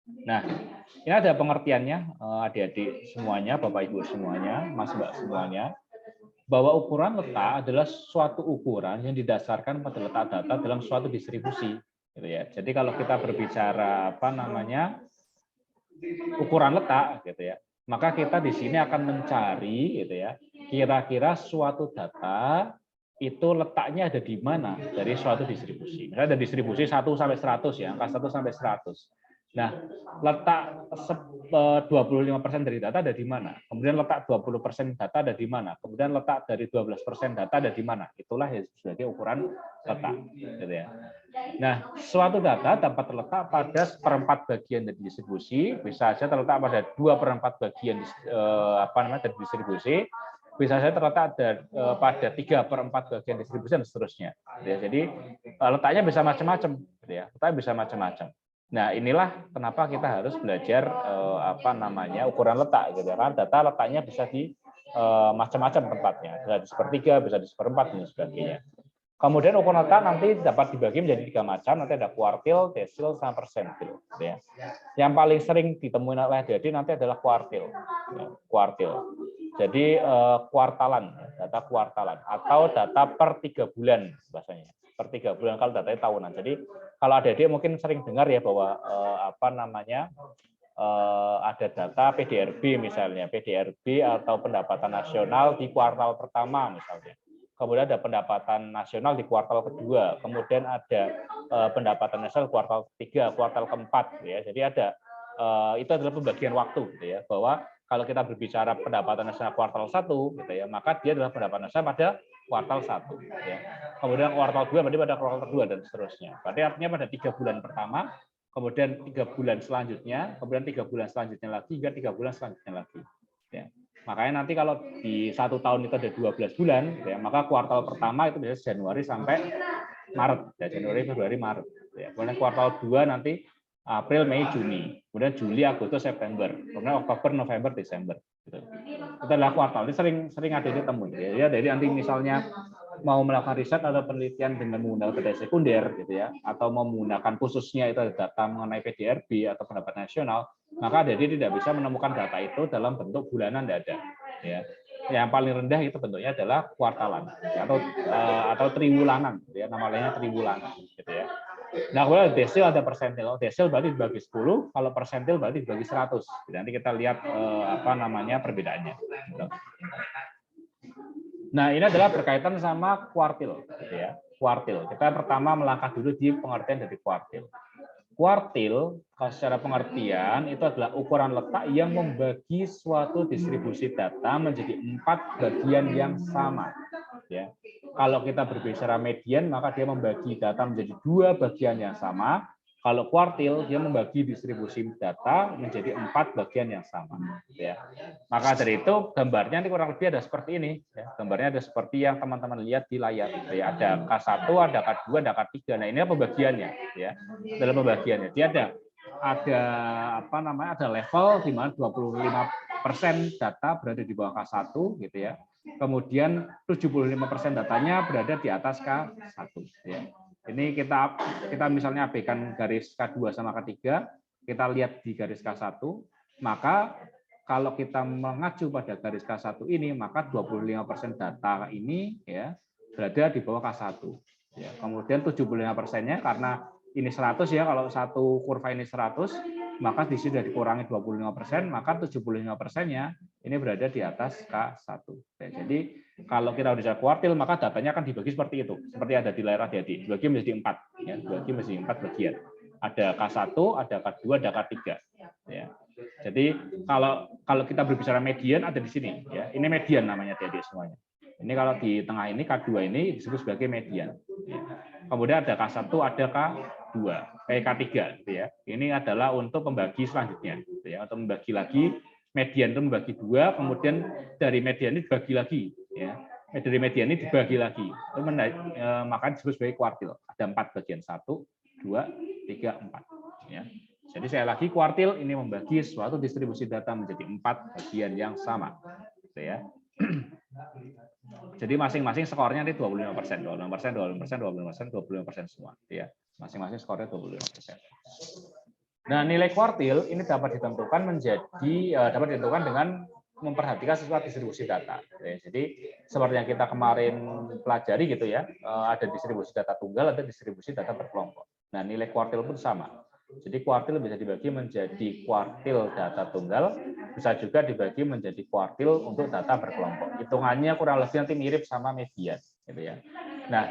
Nah, ini ada pengertiannya, adik-adik semuanya, Bapak Ibu semuanya, Mas Mbak semuanya, bahwa ukuran letak adalah suatu ukuran yang didasarkan pada letak data dalam suatu distribusi, gitu ya. Jadi kalau kita berbicara apa namanya ukuran letak, gitu ya, maka kita di sini akan mencari, gitu ya, kira-kira suatu data itu letaknya ada di mana dari suatu distribusi. Misalnya ada distribusi 1 sampai 100 ya, angka 1 sampai 100. Nah, letak 25% dari data ada di mana? Kemudian letak 20% data ada di mana? Kemudian letak dari 12% data ada di mana? Itulah yang sebagai ukuran letak, gitu ya. Nah, suatu data dapat terletak pada seperempat bagian dari distribusi, bisa saja terletak pada 2/4 bagian dari distribusi, bisa saja terletak pada 3/4 bagian distribusi dan seterusnya. Ya, jadi letaknya bisa macam-macam, ya. Letaknya bisa macam-macam. Nah, inilah kenapa kita harus belajar ukuran letak, gitu. Karena data letaknya bisa di macam-macam tempatnya, bisa di sepertiga, bisa di seperempat dan sebagainya. Kemudian ukuran letak nanti dapat dibagi menjadi 3 macam, nanti ada kuartil, desil, sama persentil. Ya. Yang paling sering ditemui oleh adik-adik nanti adalah kuartil. Ya, kuartil. Jadi kuartalan, data kuartalan, atau data per 3 bulan bahasanya. Per 3 bulan kalau datanya tahunan. Jadi kalau adik-adik mungkin sering dengar ya bahwa ada data PDRB misalnya, PDRB atau pendapatan nasional di kuartal pertama misalnya. Kemudian ada pendapatan nasional di kuartal kedua, kemudian ada pendapatan nasional kuartal ketiga, kuartal keempat, ya. Jadi ada itu adalah pembagian waktu, gitu ya. Bahwa kalau kita berbicara pendapatan nasional kuartal 1, gitu ya, maka dia adalah pendapatan nasional pada kuartal 1. Ya. Kemudian kuartal 2 berarti pada kuartal kedua dan seterusnya. Berarti artinya pada 3 bulan pertama, kemudian 3 bulan selanjutnya, kemudian 3 bulan selanjutnya lagi, hingga 3 bulan selanjutnya lagi. Ya. Makanya nanti kalau di 1 tahun itu ada 12 bulan, ya, maka kuartal pertama itu biasanya Januari sampai Maret, ya, Januari, Februari, Maret. Ya. Kemudian kuartal 2 nanti April, Mei, Juni, kemudian Juli, Agustus, September, kemudian Oktober, November, Desember. Gitu. Itu adalah kuartal. Ini sering ada ditemui. Ya, jadi nanti misalnya mau melakukan riset atau penelitian dengan menggunakan data sekunder, gitu ya, atau mau menggunakan khususnya itu data mengenai PDRB atau pendapatan nasional, maka dia tidak bisa menemukan data itu dalam bentuk bulanan, tidak ada. Ya. Yang paling rendah itu bentuknya adalah kuartalan, ya, atau triwulanan, ya, namanya triwulanan, gitu ya. Nah, kalau desil ada persentil. Desil berarti dibagi 10, kalau persentil berarti dibagi 100. Jadi nanti kita lihat perbedaannya. Nah, ini adalah berkaitan sama kuartil, gitu ya. Kuartil. Kita pertama melangkah dulu di pengertian dari kuartil. Kuartil, secara pengertian, itu adalah ukuran letak yang membagi suatu distribusi data menjadi 4 bagian yang sama. Ya. Kalau kita berbicara median, maka dia membagi data menjadi 2 bagian yang sama. Kalau kuartil, dia membagi distribusi data menjadi 4 bagian yang sama. Ya. Maka dari itu, gambarnya ini kurang lebih ada seperti ini. Ya. Gambarnya ada seperti yang teman-teman lihat di layar. Ya. Ada K1, ada K2, ada K3. Nah, ini pembagiannya. Ya. Dalam pembagiannya, dia ada ada level di mana 25% data berada di bawah K1, gitu ya. Kemudian 75% datanya berada di atas K1. Ya. Ini kita misalnya abaikan garis K2 sama K3, kita lihat di garis K1, maka kalau kita mengacu pada garis K1 ini, maka 25% data ini ya berada di bawah K1. Ya. Kemudian 75%-nya karena ini 100 ya, kalau satu kurva ini 100, maka di sini sudah dikurangi 25%, maka 75%-nya ini berada di atas K1. Ya, jadi kalau kita udah kuartil, maka datanya akan dibagi seperti itu, seperti ada di layar adik-adik. Dibagi menjadi 4, ya, dibagi menjadi 4 bagian. Ada K1, ada K2, ada K3. Ya. Jadi kalau kita berbicara median ada di sini, ya. Ini median namanya adik-adik semuanya. Ini kalau di tengah ini K2 ini disebut sebagai median. Ya. Kemudian ada K1, ada K2, K3, gitu ya. Ini adalah untuk pembagi selanjutnya, gitu ya. Untuk membagi lagi, median itu membagi 2, kemudian dari median ini dibagi lagi, ya. Dari median ini dibagi lagi, itu maka disebut sebagai kuartil. Ada 4 bagian, 1, 2, 3, 4. Ya. Jadi saya lagi kuartil ini membagi suatu distribusi data menjadi 4 bagian yang sama, gitu ya. Jadi masing-masing skornya ini 25%, 25%, 25%, 25%, 25% semua, ya. Masing-masing skornya 25%. Nah, nilai kuartil ini dapat ditentukan dengan memperhatikan sesuatu distribusi data. Jadi seperti yang kita kemarin pelajari gitu ya, ada distribusi data tunggal, ada distribusi data berkelompok. Nah, nilai kuartil pun sama. Jadi kuartil bisa dibagi menjadi kuartil data tunggal, bisa juga dibagi menjadi kuartil untuk data berkelompok. Hitungannya kurang lebih nanti mirip sama median, gitu ya. Nah,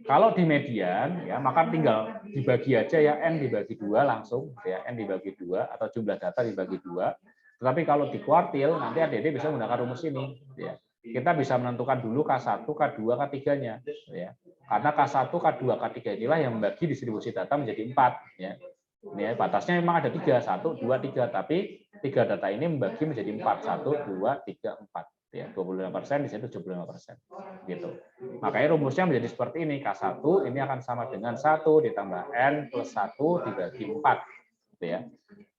kalau di median, ya maka tinggal dibagi aja ya, n dibagi 2 langsung, ya n dibagi 2 atau jumlah data dibagi 2. Tetapi kalau di kuartil, nanti adik-adik bisa menggunakan rumus ini. Ya. Kita bisa menentukan dulu K1, K2, K3-nya. Ya. Karena K1, K2, K3 inilah yang membagi distribusi data menjadi 4. Ya. Ini batasnya memang ada 3, 1, 2, 3. Tapi 3 data ini membagi menjadi 4. 1, 2, 3, 4. Ya, 25% di situ 75%. Gitu. Makanya rumusnya menjadi seperti ini. K1 ini akan sama dengan 1 ditambah N plus 1 dibagi 4. Gitu ya.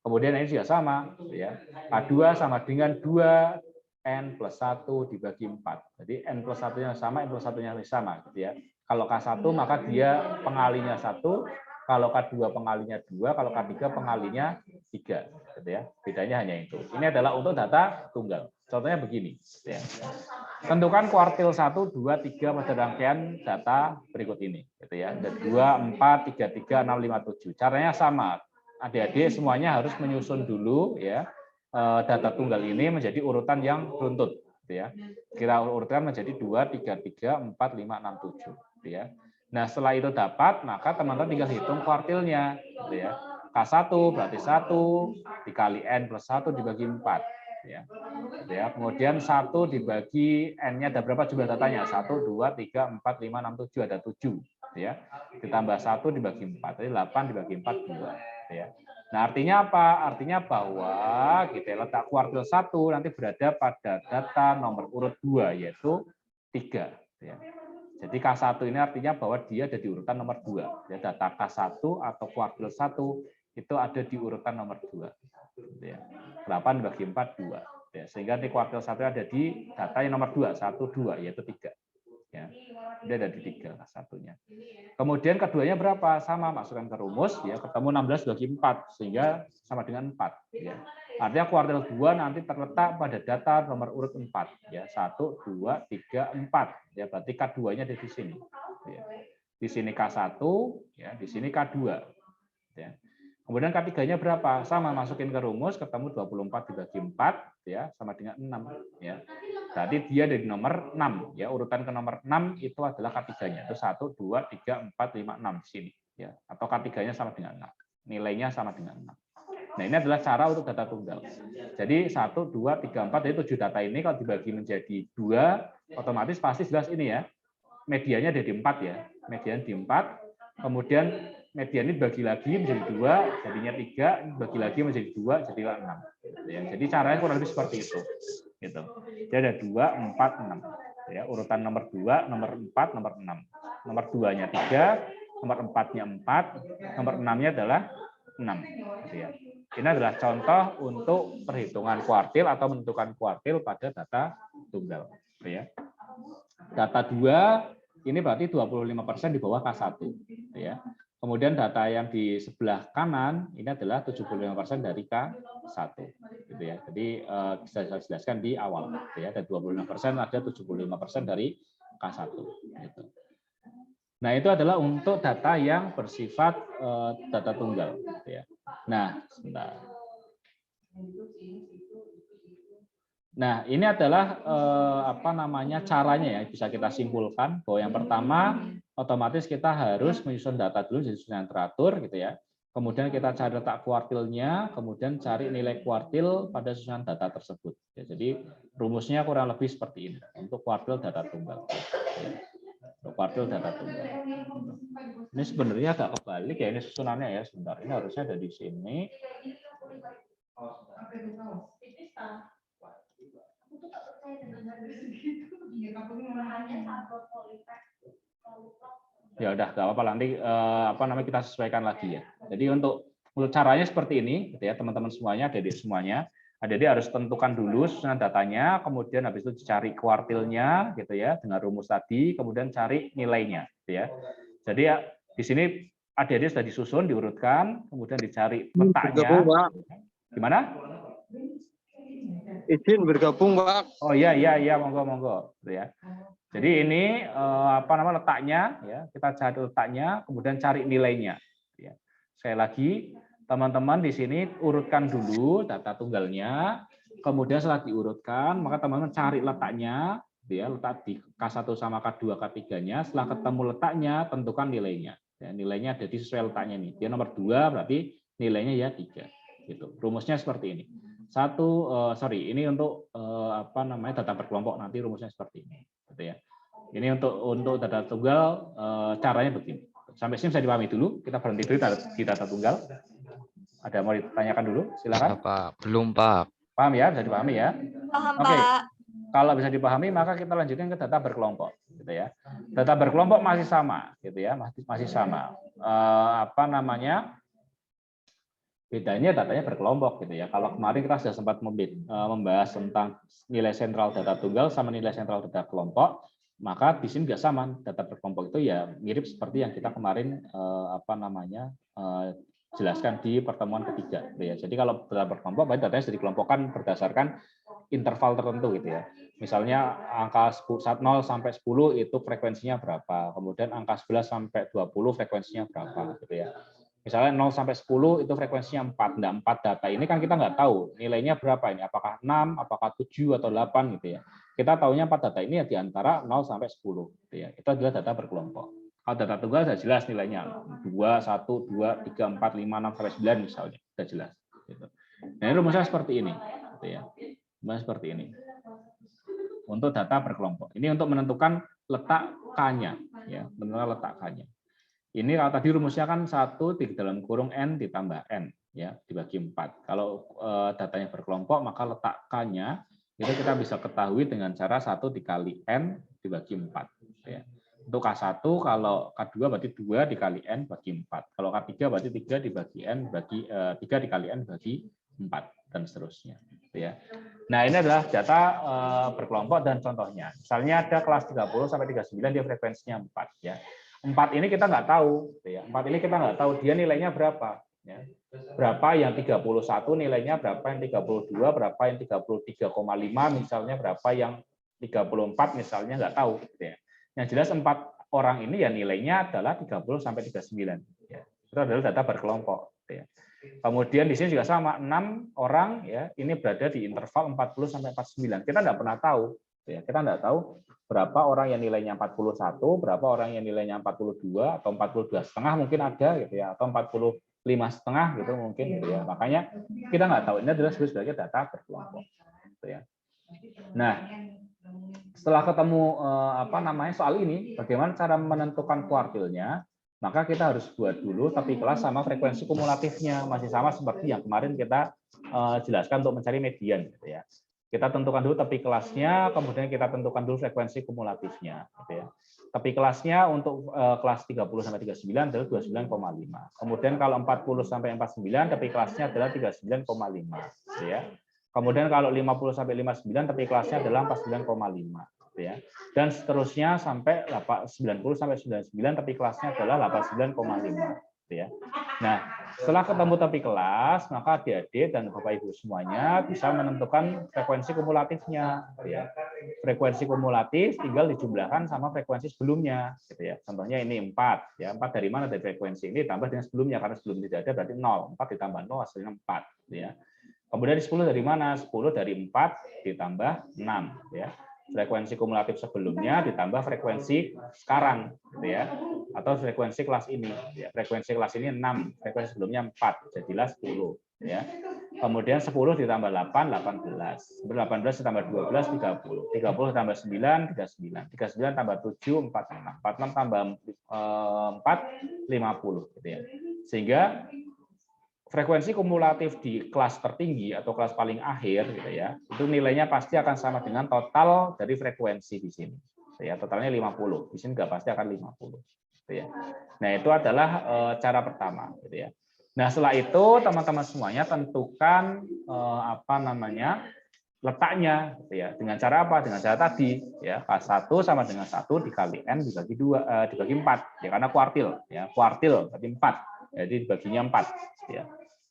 Kemudian ini juga sama. Gitu ya. K2 sama dengan 2 N plus 1 dibagi 4. Jadi N plus 1-nya sama, N plus 1-nya sama. Gitu ya. Kalau K1 maka dia pengalinya 1, kalau K2 pengalinya 2, kalau K3 pengalinya 3. Gitu ya. Bedanya hanya itu. Ini adalah untuk data tunggal. Contohnya begini. Gitu ya. Tentukan kuartil 1, 2, 3 pada rangkaian data berikut ini. Gitu ya. Ada 2, 4, 3, 3, 6, 5, 7. Caranya sama. Adik-adik semuanya harus menyusun dulu ya data tunggal ini menjadi urutan yang beruntut. Gitu ya. Kita urutkan menjadi 2, 3, 3, 4, 5, 6, 7. Gitu ya. Nah, setelah itu dapat, maka teman-teman tinggal hitung kuartilnya. Gitu ya. K1 berarti 1 dikali N plus 1 dibagi 4. Ya. Kemudian 1 dibagi N-nya ada berapa jumlah datanya? 1, 2, 3, 4, 5, 6, 7. Ada 7. Ya. Ditambah 1 dibagi 4. Jadi 8 dibagi 4, 2. Ya. Nah, artinya apa? Artinya bahwa kita letak kuartil 1 nanti berada pada data nomor urut 2, yaitu 3. Ya. Jadi K1 ini artinya bahwa dia ada di urutan nomor 2. Ya, data K1 atau kuartil 1 itu ada di urutan nomor 2. Ya. 8 dibagi 4, 2. Ya, sehingga di kuartil 1 ada di data yang nomor 2, 1, 2, yaitu 3. Ya. Dia ada di 3 satunya. Kemudian keduanya berapa? Sama, masukkan ke rumus, ya ketemu 16 bagi 4, sehingga sama dengan 4. Ya. Artinya kuartil 2 nanti terletak pada data nomor urut 4. Ya. 1, 2, 3, 4. Ya, berarti K2-nya ada di sini. Ya. Di sini K1, ya, di sini K2. Ya. Kemudian K3-nya berapa? Sama, masukin ke rumus, ketemu 24 dibagi 4, ya, sama dengan 6. Ya. Berarti dia dari nomor 6. Ya, urutan ke nomor 6 itu adalah K3-nya. Itu 1, 2, 3, 4, 5, 6 di sini. Ya. Atau K3-nya sama dengan 6. Nilainya sama dengan 6. Nah, ini adalah cara untuk data tunggal. Jadi 1, 2, 3, 4, jadi 7 data ini kalau dibagi menjadi 2, otomatis pasti jelas ini ya. Medianya ada di 4 ya. Median di 4. Kemudian median ini bagi lagi menjadi 2, jadinya 3, bagi lagi menjadi 2, jadilah 6. Ya, jadi caranya kurang lebih seperti itu. Gitu. Jadi ada 2, 4, 6. Ya, urutan nomor 2, nomor 4, nomor 6. Nomor 2-nya 3, nomor 4-nya 4, nomor 6-nya adalah 6. Gitu ya. Ini adalah contoh untuk perhitungan kuartil atau menentukan kuartil pada data tunggal. Gitu ya. Data 2 ini berarti 25% di bawah K1. Gitu ya. Kemudian data yang di sebelah kanan ini adalah 75% dari K1. Gitu ya. Jadi bisa saya jelaskan di awal. Gitu ya. Ada 25%, ada 75% dari K1. Gitu. Nah, itu adalah untuk data yang bersifat data tunggal. Gitu ya. Nah, sebentar. Nah, ini adalah caranya ya, bisa kita simpulkan bahwa yang pertama otomatis kita harus menyusun data dulu jadi susunan yang teratur gitu ya. Kemudian kita cari letak kuartilnya, kemudian cari nilai kuartil pada susunan data tersebut. Ya, jadi rumusnya kurang lebih seperti ini untuk kuartil data tunggal. Ya, untuk kuartil data tunggal. Ini sebenarnya agak kebalik ya, ini susunannya ya sebentar. Ini harusnya ada di sini. Ya udah nggak apa-apa nanti kita sesuaikan lagi ya. Jadi untuk caranya seperti ini gitu ya teman-teman semuanya, adik-adik semuanya. Adik-adik harus tentukan dulu susunan datanya, kemudian habis itu cari kuartilnya gitu ya dengan rumus tadi, kemudian cari nilainya gitu ya. Jadi ya di sini adik-adik sudah disusun, diurutkan, kemudian dicari Bergabung, letaknya. Pak. Gimana? Izin bergabung, Pak. Oh iya, monggo. Ya. Jadi ini apa namanya letaknya, ya kita cari letaknya, kemudian cari nilainya. Ya. Sekali lagi, teman-teman di sini urutkan dulu data tunggalnya, kemudian setelah diurutkan, maka teman-teman cari letaknya, ya letak di K1 sama K2, K3-nya. Setelah ketemu letaknya, tentukan nilainya. Ya, nilainya ada di sesuai letaknya nih. Dia nomor 2 berarti nilainya ya 3. Gitu. Rumusnya seperti ini. Ini untuk apa namanya data berkelompok, nanti rumusnya seperti ini. Gitu ya. Ini untuk data tunggal caranya begini. Sampai sini bisa dipahami dulu. Kita berhenti dulu di data tunggal. Ada mau ditanyakan dulu? Silakan. Pak. Belum, Pak. Paham ya? Bisa dipahami ya? Paham, Oke. Pak. Kalau bisa dipahami, maka kita lanjutkan ke data berkelompok, gitu ya. Data berkelompok masih sama, gitu ya, masih sama. Apa namanya? Bedanya datanya berkelompok, gitu ya. Kalau kemarin kita sudah sempat membahas tentang nilai sentral data tunggal sama nilai sentral data kelompok, maka di sini juga sama. Data berkelompok itu ya mirip seperti yang kita kemarin jelaskan di pertemuan ketiga, gitu ya. Jadi kalau data berkelompok, berarti datanya sudah dikelompokkan berdasarkan interval tertentu, gitu ya. Misalnya angka 0 sampai 10 itu frekuensinya berapa, kemudian angka 11 sampai 20 frekuensinya berapa, gitu ya. Misalnya 0 sampai 10 itu frekuensinya 4. Nah, 4 data ini kan kita nggak tahu nilainya berapa ini, apakah 6, apakah 7 atau 8 gitu ya. Kita tahunya 4 data ini ya di antara 0 sampai 10 gitu ya. Itu adalah data berkelompok. Kalau data tunggal sudah jelas nilainya 2, 1, 2, 3, 4, 5, 6 sampai 9 misalnya, sudah jelas gitu. Nah, ini rumusnya seperti ini gitu ya. Rumusnya seperti ini. Untuk data berkelompok. Ini untuk menentukan letak K-nya ya, menentukan letak K-nya. Ini kalau tadi rumusnya kan 1 di dalam kurung N ditambah N ya dibagi 4. Kalau datanya berkelompok maka letak K-nya itu kita bisa ketahui dengan cara 1 dikali N dibagi 4 ya. Untuk K1 kalau K2 berarti 2 dikali N bagi 4. Kalau K3 berarti 3 dibagi N bagi 3 dikali N bagi 4 dan seterusnya ya. Nah, ini adalah data berkelompok dan contohnya. Misalnya ada kelas 30 sampai 39 dia frekuensinya 4 ya. 4 ini kita nggak tahu, ya. 4 ini kita nggak tahu dia nilainya berapa, ya. Berapa yang 31 nilainya berapa yang 32, berapa yang 33,5 misalnya, berapa yang 34 misalnya nggak tahu, ya. Yang jelas 4 orang ini ya nilainya adalah 30 sampai 39, ya. Itu adalah data berkelompok, ya. Kemudian di sini juga sama 6 orang ya ini berada di interval 40 sampai 49. Kita nggak pernah tahu, ya. Kita nggak tahu berapa orang yang nilainya 41, berapa orang yang nilainya 42 atau 42,5 mungkin ada gitu ya, atau 45,5 gitu mungkin gitu ya. Makanya kita nggak tahu, ini adalah sebagai data berkelompok gitu ya. Nah, setelah ketemu soal ini, bagaimana cara menentukan kuartilnya, maka kita harus buat dulu tapi kelas sama frekuensi kumulatifnya, masih sama seperti yang kemarin kita jelaskan untuk mencari median gitu ya. Kita tentukan dulu tepi kelasnya, kemudian kita tentukan dulu frekuensi kumulatifnya. Gitu ya. Tepi kelasnya untuk kelas 30 sampai 39 adalah 29,5. Kemudian kalau 40 sampai 49 tepi kelasnya adalah 39,5. Gitu ya. Kemudian kalau 50 sampai 59 tepi kelasnya adalah 49,5. Gitu ya. Dan seterusnya sampai 90 sampai 99 tepi kelasnya adalah 89,5. Gitu ya. Nah, setelah ketemu tepi kelas, maka adik-adik dan Bapak Ibu semuanya bisa menentukan frekuensi kumulatifnya. Gitu ya. Frekuensi kumulatif tinggal dijumlahkan sama frekuensi sebelumnya. Gitu ya. Contohnya ini 4. Ya. 4 dari mana? Dari frekuensi ini ditambah dengan sebelumnya, karena sebelum tidak ada berarti 0. 4 ditambah 0 hasilnya 4. Gitu ya. Kemudian 10 dari mana? 10 dari 4 ditambah 6. Ya. Frekuensi kumulatif sebelumnya ditambah frekuensi sekarang, gitu ya, atau frekuensi kelas ini. Ya, frekuensi kelas ini 6, frekuensi sebelumnya 4, jadilah 10. Ya. Kemudian 10 ditambah 8, 18. 18 ditambah 12, 30. 30 tambah 9, 39. 39 tambah 7, 46. 46 tambah 4, 50. Gitu ya. Sehingga frekuensi kumulatif di kelas tertinggi atau kelas paling akhir gitu ya, itu nilainya pasti akan sama dengan total dari frekuensi di sini. Ya, totalnya 50. Di sini nggak pasti akan 50. Gitu ya. Nah, itu adalah cara pertama gitu ya. Nah, setelah itu teman-teman semuanya tentukan letaknya gitu ya. Dengan cara apa? Dengan cara tadi ya, K1 sama dengan 1 dikali N dibagi 2 dibagi 4 ya, karena kuartil ya, kuartil berarti 4. Jadi dibaginya 4 ya.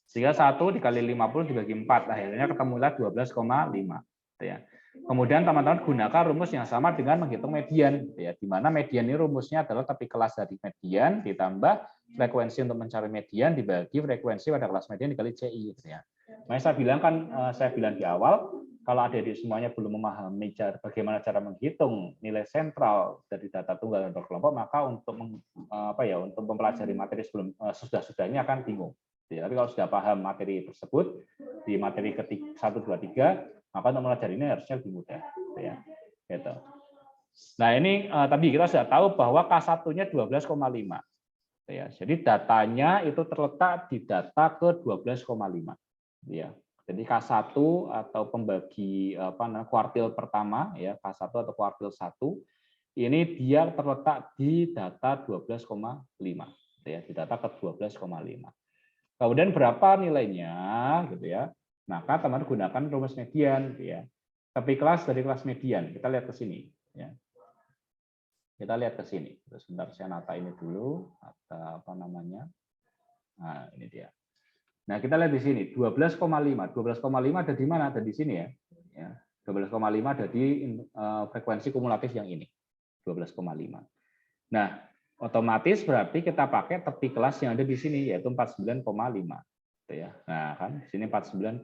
Sehingga 1 dikali 50 dibagi 4 akhirnya ketemulah 12,5 gitu ya. Kemudian teman-teman gunakan rumus yang sama dengan menghitung median ya, di mana median ini rumusnya adalah tepi kelas dari median ditambah frekuensi untuk mencari median dibagi frekuensi pada kelas median dikali CI gitu ya. Makanya saya bilang di awal, kalau adik-adik semuanya belum memahami bagaimana cara menghitung nilai sentral dari data tunggal dan berkelompok, maka untuk untuk mempelajari materi sudah-sudah ini akan bingung. Tapi kalau sudah paham materi tersebut di materi ketiga 1, 2, 3, maka untuk mempelajari ini harusnya lebih mudah. Ya. Gitu. Nah ini tadi kita sudah tahu bahwa K1-nya 12,5. Ya. Jadi datanya itu terletak di data ke 12,5. Ya. Jadi K1 atau pembagi kuartil pertama ya, K1 atau kuartil 1 ini dia terletak di data 12,5 ya, di data ke 12,5. Kemudian berapa nilainya gitu ya? Maka teman gunakan rumus median gitu ya. Tepi kelas dari kelas median. Kita lihat ke sini ya. Kita lihat ke sini. Sebentar saya nata ini dulu atau apa namanya? Nah, ini dia. Nah, kita lihat di sini 12,5. 12,5 ada di mana? Ada di sini ya. 12,5 ada di frekuensi kumulatif yang ini. 12,5. Nah, otomatis berarti kita pakai tepi kelas yang ada di sini yaitu 49,5. Ya. Nah, kan di sini 49,5.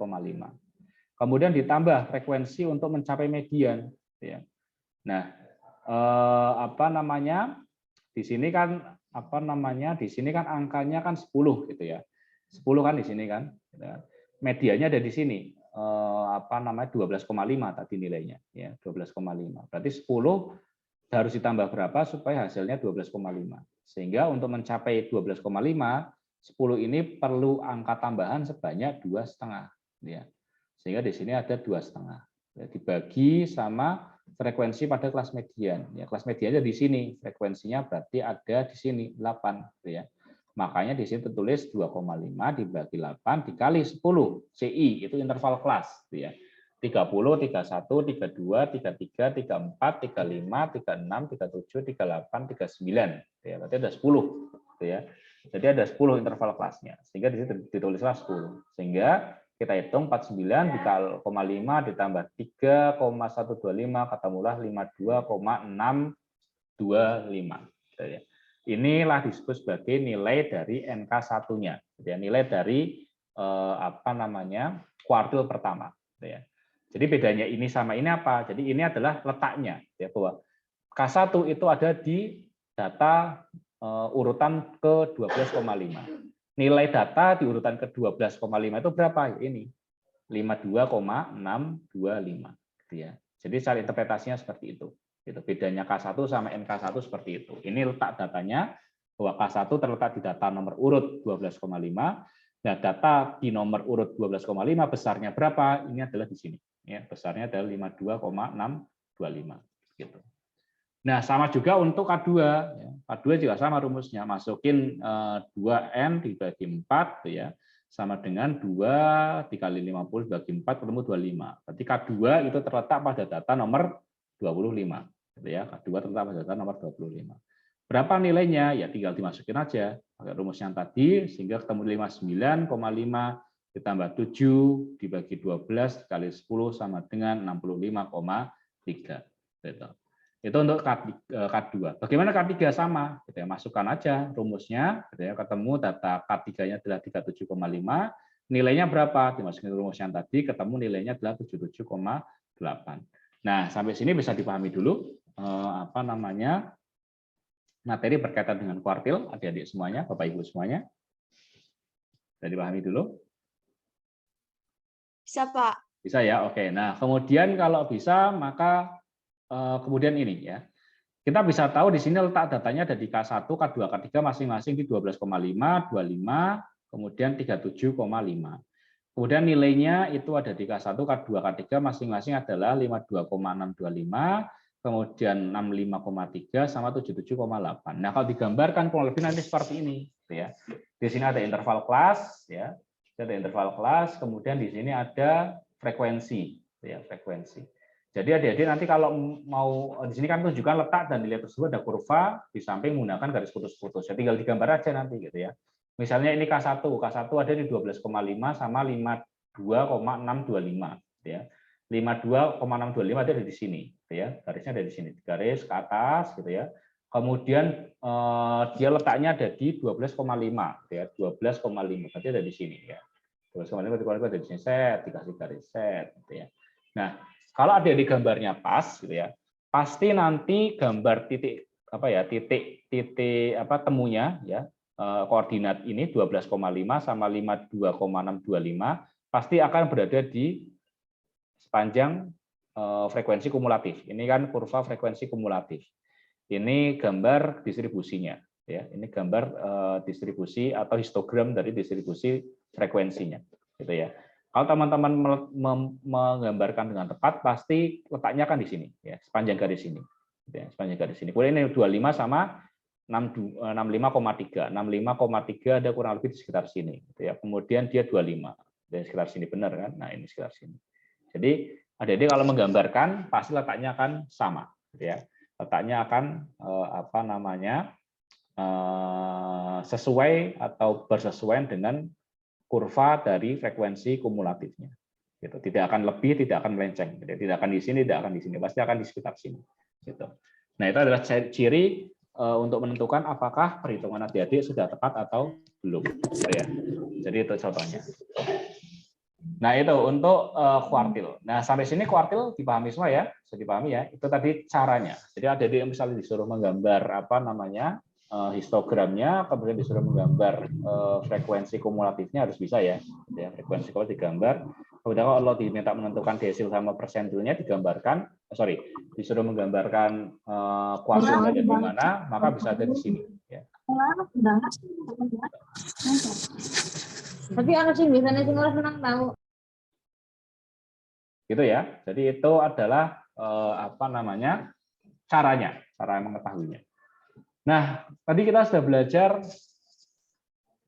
Kemudian ditambah frekuensi untuk mencapai median ya. Nah, di sini kan di sini kan angkanya kan 10 gitu ya. 10 kan di sini kan. Medianya ada di sini. 12,5 tadi nilainya ya, 12,5. Berarti 10 harus ditambah berapa supaya hasilnya 12,5. Sehingga untuk mencapai 12,5, 10 ini perlu angka tambahan sebanyak 2,5 ya. Sehingga di sini ada 2,5. Ya, dibagi sama frekuensi pada kelas median. Ya, kelas mediannya di sini, frekuensinya berarti ada di sini 8 ya. Makanya di sini tertulis 2,5 dibagi 8 dikali 10 CI itu interval kelas ya. 30, 31, 32, 33, 34, 35, 36, 37, 38, 39 ya. Berarti ada 10 ya. Jadi ada 10 interval kelasnya. Sehingga di sini ditulislah 10. Sehingga kita hitung 49 dikali 5 ditambah 3,125 ketemulah 52,625 ya. Inilah disebut sebagai nilai dari NK1-nya. Ya, nilai dari kuartil pertama ya. Jadi bedanya ini sama ini apa? Jadi ini adalah letaknya ya, bahwa K1 itu ada di data urutan ke 12,5. Nilai data di urutan ke 12,5 itu berapa? Ini 52,625 gitu ya. Jadi cara interpretasinya seperti itu. Gitu. Bedanya K1 sama NK1 seperti itu. Ini letak datanya bahwa K1 terletak di data nomor urut 12,5. Nah, data di nomor urut 12,5 besarnya berapa? Ini adalah di sini. Ya, besarnya adalah 52,625 gitu. Nah, sama juga untuk K2 ya. K2 juga sama rumusnya. Masukin 2N dibagi 4 ya. Sama dengan 2 dikali 50 dibagi 4 ketemu 25. Berarti K2 itu terletak pada data nomor 25 gitu ya. K2 terletak pada data nomor 25. Berapa nilainya? Ya tinggal dimasukin aja pakai rumus yang tadi sehingga ketemu 59,5 ditambah 7 dibagi 12 dikali 10 sama dengan 65,3 gitu. Itu untuk K2. Bagaimana K3 sama? Gitu ya, masukkan aja rumusnya, gitu ya, ketemu data K3-nya adalah 37,5, nilainya berapa? Dimasukin rumus yang tadi, ketemu nilainya adalah 77,8. Nah, sampai sini bisa dipahami dulu materi berkaitan dengan kuartil, adik-adik semuanya, Bapak Ibu semuanya. Bisa dipahami dulu? Bisa, Pak. Bisa ya, oke. Nah, kemudian kalau bisa, maka kemudian ini ya. Kita bisa tahu di sini letak datanya ada di K1, K2, K3 masing-masing di 12,5, 25, kemudian 37,5. Kemudian nilainya itu ada di K1, K2, K3 masing-masing adalah 52,625, kemudian 65,3 sama 77,8. Nah, kalau digambarkan kurang lebih nanti seperti ini, ya. Di sini ada interval kelas, ya. Ada interval kelas, kemudian di sini ada frekuensi. ya, frekuensi. Jadi adik-adik nanti kalau mau di sini kan tunjukkan letak dan nilai tersebut ada kurva di samping menggunakan garis putus-putus. Ya tinggal digambar aja nanti gitu ya. Misalnya ini K1 ada di 12,5 sama 52,625 ya. 52,625 ada di sini gitu ya. Garisnya ada di sini. Garis ke atas gitu ya. Kemudian dia letaknya ada di 12,5 ya. 12,5 berarti ada di sini ya. 12,5 ada di sini set, dikasih garis set gitu ya. Nah, kalau ada di gambarnya pas gitu ya, pasti nanti gambar titik temunya ya, koordinat ini 12,5 sama 52,625 pasti akan berada di sepanjang frekuensi kumulatif. Ini kan kurva frekuensi kumulatif. Ini gambar distribusinya ya. Ini gambar distribusi atau histogram dari distribusi frekuensinya gitu ya. Kalau teman-teman menggambarkan dengan tepat, pasti letaknya kan di sini, ya, sepanjang garis ini. Ya, sepanjang garis ini. Kemudian ini 25 sama 65,3. 65,3 ada kurang lebih di sekitar sini. Gitu ya. Kemudian dia 25. Di sekitar sini, benar kan? Nah, ini sekitar sini. Jadi, adik-adik kalau menggambarkan, pasti letaknya akan sama. Gitu ya. Letaknya akan, sesuai atau bersesuaian dengan kurva dari frekuensi kumulatifnya. Gitu. Tidak akan lebih, tidak akan melenceng. Tidak akan di sini, tidak akan di sini. Pasti akan di sekitar sini. Gitu. Nah, itu adalah ciri untuk menentukan apakah perhitungan adik-adik sudah tepat atau belum. Ya. Jadi itu contohnya. Nah, itu untuk kuartil. Nah, sampai sini kuartil dipahami semua ya? Sudah dipahami ya? Itu tadi caranya. Jadi adik-adik misalnya disuruh menggambar histogramnya, kemudian disuruh menggambar frekuensi kumulatifnya harus bisa ya. Frekuensi kalau digambar, kemudian kalau diminta menentukan desil sama persentilnya digambarkan, disuruh menggambarkan kuartilnya ada di mana, maka bisa ada di sini. Ya. Tapi anak sih biasanya sih malah senang tahu. Gitu ya. Jadi itu adalah caranya, cara mengetahuinya. Nah, tadi kita sudah belajar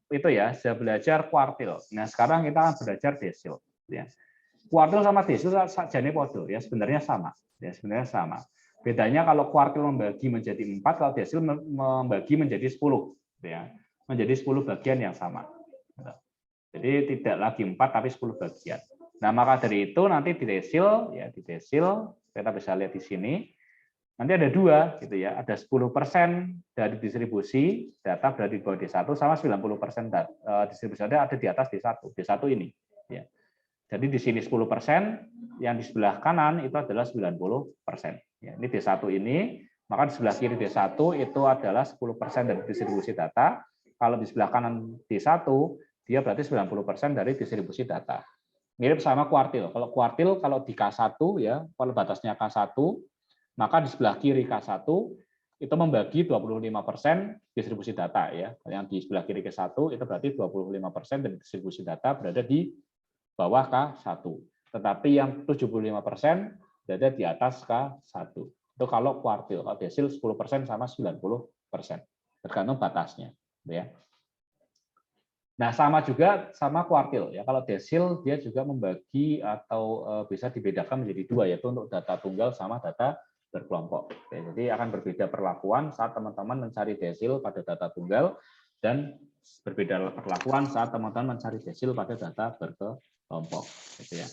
itu ya, sudah belajar kuartil. Nah, sekarang kita akan belajar desil. Ya. Kuartil sama desil sajane podo ya, sebenarnya sama. Ya, sebenarnya sama. Bedanya kalau kuartil membagi menjadi 4, kalau desil membagi menjadi 10. Ya. Menjadi 10 bagian yang sama. Jadi tidak lagi 4, tapi 10 bagian. Nah, maka dari itu nanti di desil, kita bisa lihat di sini, nanti ada 2 gitu ya, ada 10% dari distribusi data berada di bawah D1 sama 90% distribusi data ada di atas D1 ini ya. Jadi di sini 10%, yang di sebelah kanan itu adalah 90%. Ya, ini D1 ini, maka di sebelah kiri D1 itu adalah 10% dari distribusi data. Kalau di sebelah kanan D1, dia berarti 90% dari distribusi data. Mirip sama kuartil. Kalau kuartil kalau di K1 ya, kalau batasnya K1, maka di sebelah kiri K1 itu membagi 25% distribusi data ya. Yang di sebelah kiri K1 itu berarti 25% dari distribusi data berada di bawah K1. Tetapi yang 75% berada di atas K1. Itu kalau kuartil. Kalau desil 10% sama 90%. Tergantung batasnya, ya. Nah, sama juga sama kuartil ya. Kalau desil dia juga membagi atau bisa dibedakan menjadi 2, yaitu untuk data tunggal sama data berkelompok. Oke, jadi akan berbeda perlakuan saat teman-teman mencari desil pada data tunggal dan berbeda perlakuan saat teman-teman mencari desil pada data berkelompok. Gitu ya.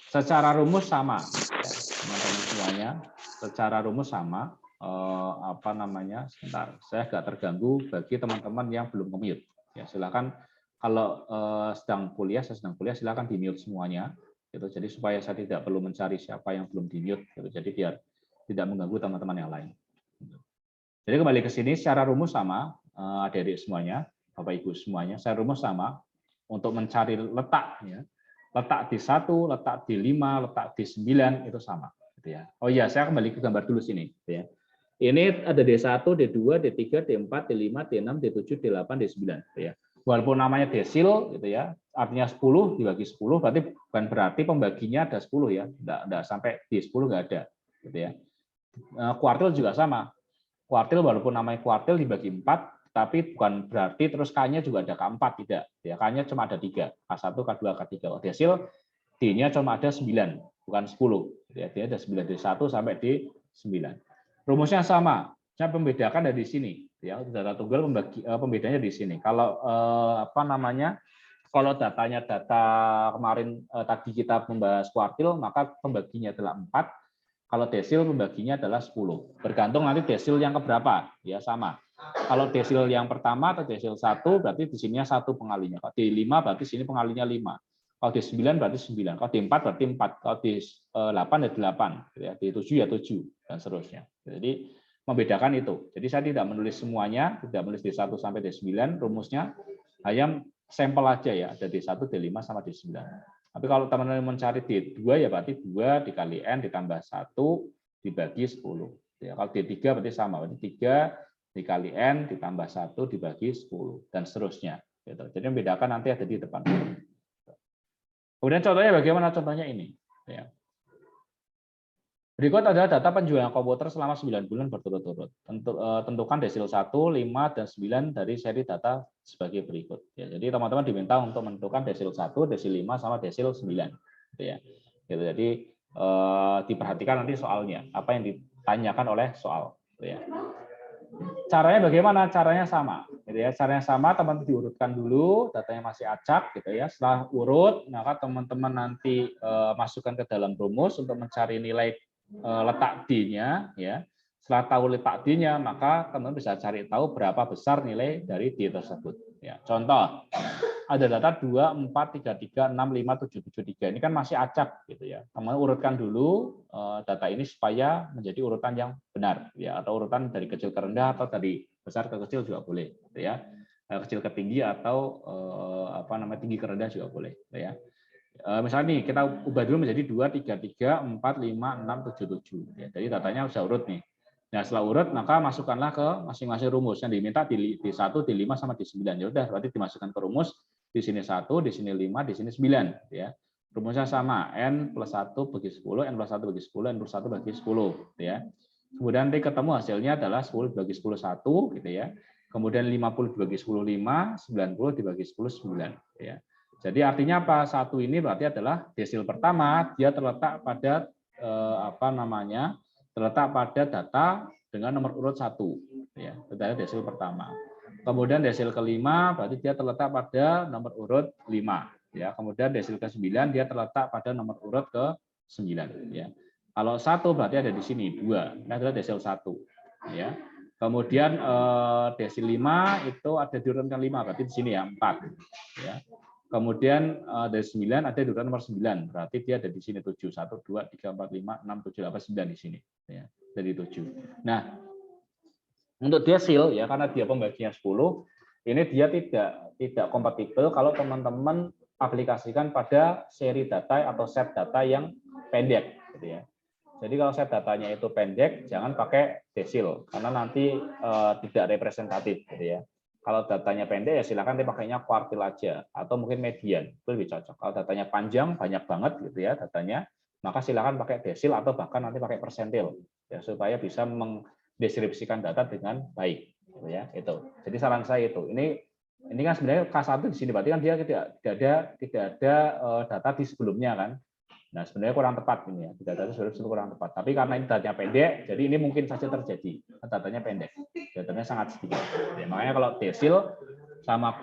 Secara rumus sama, ya, teman-teman semuanya. Secara rumus sama. Sebentar, saya agak terganggu bagi teman-teman yang belum nge-mute. Ya, silakan kalau sedang kuliah, silakan di-mute semuanya. Gitu. Jadi supaya saya tidak perlu mencari siapa yang belum di-mute. Gitu. Jadi biar tidak mengganggu teman-teman yang lain. Jadi kembali ke sini, secara rumus sama, adik-adik semuanya, Bapak Ibu semuanya, secara rumus sama untuk mencari letak, ya. Letak di 1, letak di 5, letak di 9 itu sama. Gitu ya. Oh iya, saya kembali ke gambar dulu sini. Gitu ya. Ini ada D1, D2, D3, D4, D5, D6, D7, D8, D9. Gitu ya. Walaupun namanya desil, gitu ya, artinya 10 dibagi 10, berarti bukan berarti pembaginya ada 10 ya, enggak sampai di 10 nggak ada. Gitu ya. Kuartil juga sama. Kuartil walaupun namanya kuartil dibagi 4, tapi bukan berarti terus K-nya juga ada K4, tidak. Ya, K-nya cuma ada 3, K1, K2, K3. Desil D-nya cuma ada 9. bukan 10. Ya, dia ada 9 dari 1 sampai di 9. Rumusnya sama. Saya membedakan dari sini. Ya, data tunggal pembedanya di sini. Kalau kalau datanya data kemarin tadi kita membahas kuartil, maka pembaginya adalah 4. Kalau desil pembaginya adalah 10. Bergantung nanti desil yang keberapa, ya sama. Kalau desil yang pertama atau desil 1 berarti di sininya 1 pengalinya. Kalau di 5 berarti sini pengalinya 5. Kalau di 9 berarti 9. Kalau di 4 berarti 4. Kalau di 8 ya 8. Ya, di 7 ya 7 dan seterusnya. Jadi membedakan itu. Jadi saya tidak menulis semuanya, tidak menulis D1 sampai D9 rumusnya, hanya sampel aja ya, ada D1, D5 sama D9. Tapi kalau teman-teman mencari D2 ya berarti 2 dikali N ditambah 1 dibagi 10. Ya, kalau D3 berarti sama, berarti 3 dikali N ditambah 1 dibagi 10 dan seterusnya. Gitu. Jadi membedakan nanti ada di depan. Kemudian contohnya bagaimana? Contohnya ini. Ya. Berikut adalah data penjualan komputer selama 9 bulan berturut-turut. Tentukan desil 1, 5, dan 9 dari seri data sebagai berikut. Ya, jadi teman-teman diminta untuk menentukan desil 1, desil 5, sama desil 9. Gitu ya. Gitu, jadi diperhatikan nanti soalnya, apa yang ditanyakan oleh soal. Gitu ya. Caranya bagaimana? Caranya sama. Gitu ya. Caranya sama, teman-teman diurutkan dulu, datanya masih acak. Gitu ya. Setelah urut, maka teman-teman nanti masukkan ke dalam rumus untuk mencari nilai letak D-nya, ya. Setelah tahu letak D-nya, maka teman bisa cari tahu berapa besar nilai dari D tersebut. Ya. Contoh, ada data 2, 4, 3, 3, 6, 5, 7, 7, 3. Ini kan masih acak, gitu ya. Teman urutkan dulu data ini supaya menjadi urutan yang benar, ya. Atau urutan dari kecil ke rendah atau dari besar ke kecil juga boleh, gitu ya. Kecil ke tinggi atau tinggi ke rendah juga boleh, gitu ya. Misalnya nih, kita ubah dulu menjadi 2, 3, 3, 4, 5, 6, 7, 7. Ya, jadi datanya sudah urut nih. Nah, setelah urut, maka masukkanlah ke masing-masing rumus. Yang diminta di 1, di 5, sama di 9. Ya udah, berarti dimasukkan ke rumus. Di sini 1, di sini 5, di sini 9. Ya. Rumusnya sama, N plus 1 bagi 10, N plus 1 bagi 10, N plus 1 bagi 10. Ya. Kemudian nanti ketemu hasilnya adalah 10 dibagi 10, 1. Gitu ya. Kemudian 50 dibagi 10, 5. 90 dibagi 10, 9. Ya. Jadi artinya apa? 1 ini berarti adalah desil pertama, dia terletak pada terletak pada data dengan nomor urut 1, ya, data desil pertama. Kemudian desil kelima berarti dia terletak pada nomor urut 5, ya. Kemudian desil ke-9 dia terletak pada nomor urut ke-9, ya. Kalau 1 berarti ada di sini 2, ini adalah desil 1, ya. Kemudian desil 5 itu ada di urutan ke-5, berarti di sini ya 4, ya. Kemudian dari 9 ada di urutan nomor 9, berarti dia ada di sini 7, 1, 2, 3, 4, 5, 6, 7, 8, 9 di sini. Ya, dari 7. Nah, untuk desil ya karena dia pembagian 10, ini dia tidak kompatibel kalau teman-teman aplikasikan pada seri data atau set data yang pendek, gitu ya. Jadi kalau set datanya itu pendek, jangan pakai desil karena nanti tidak representatif, gitu ya. Kalau datanya pendek ya silakan dipakainya kuartil aja atau mungkin median, itu lebih cocok. Kalau datanya panjang banyak banget gitu ya datanya, maka silakan pakai desil atau bahkan nanti pakai persentil ya supaya bisa mendeskripsikan data dengan baik, gitu ya. Itu. Jadi saran saya itu. Ini kan sebenarnya K1 di sini berarti kan dia tidak ada data di sebelumnya kan. Nah, sebenarnya kurang tepat ini ya. Datanya sebenarnya kurang tepat. Tapi karena ini datanya pendek, jadi ini mungkin saja terjadi. Datanya pendek. Datanya sangat sedikit. Ya, makanya kalau desil sama